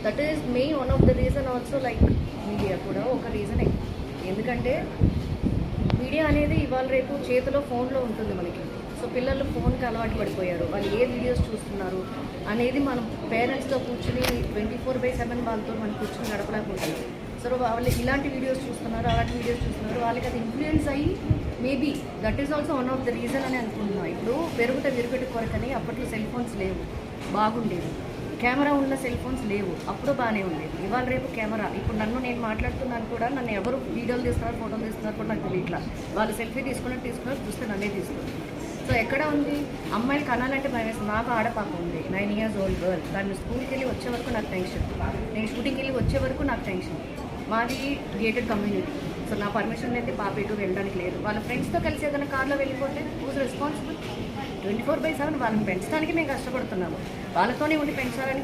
That is main one of the reason also. Like media కూడా ఒక రీజనే. ఎందుకంటే media అనేది ఇవాళ రేపు చేతిలో ఫోన్లో ఉంటుంది మనకి. సో పిల్లలు ఫోన్కి అలవాటు పడిపోయారు. వాళ్ళు ఏ వీడియోస్ చూస్తున్నారు అనేది మనం పేరెంట్స్తో కూర్చుని 24/7 వాళ్ళతో మనం కూర్చొని గడపలేకపోతుంది. సో వాళ్ళు ఇలాంటి వీడియోస్ చూస్తున్నారు, అలాంటి వీడియోస్ చూస్తున్నారు, వాళ్ళకి అది ఇన్ఫ్లుయెన్స్ అయ్యి maybe that is also one of the reason అని అనుకుంటున్నాం. ఇప్పుడు పెరుగుట విరుగుటి కొరకని అప్పట్లో సెల్ ఫోన్స్ లేవు, బాగుండేవి. కెమెరా ఉన్న సెల్ ఫోన్స్ లేవు, అప్పుడు బాగానే ఉండేది. ఇవాళ రేపు కెమెరా. ఇప్పుడు నేను మాట్లాడుతున్నాను కూడా, నన్ను ఎవరు వీడియోలు తీస్తున్నారు, ఫోటోలు తీస్తున్నారు కూడా నాకు తెలియట్లా. వాళ్ళు సెల్ఫీ తీసుకున్నారు, చూస్తే నన్నే తీసుకున్నారు. సో ఎక్కడ ఉంది? అమ్మాయిలు కనాలంటే భయం వేస్తుంది. నాకు ఆడపాప ఉంది, 9 years old గర్ల్. దాన్ని స్కూల్కి వెళ్ళి వచ్చే వరకు నాకు టెన్షన్, నేను షూటింగ్కి వెళ్ళి వచ్చే వరకు నాకు టెన్షన్. మాది గేటెడ్ కమ్యూనిటీ. సో నా పర్మిషన్ అయితే పాప ఎటు వెళ్ళడానికి లేదు. వాళ్ళ ఫ్రెండ్స్తో కలిసి ఏదైనా కార్లో వెళ్ళిపోతే హూజ్ రెస్పాన్సిబుల్? 24/7 వాళ్ళని పెంచడానికి మేము కష్టపడుతున్నాము. వాళ్ళతోనే ఉండి పెంచాలని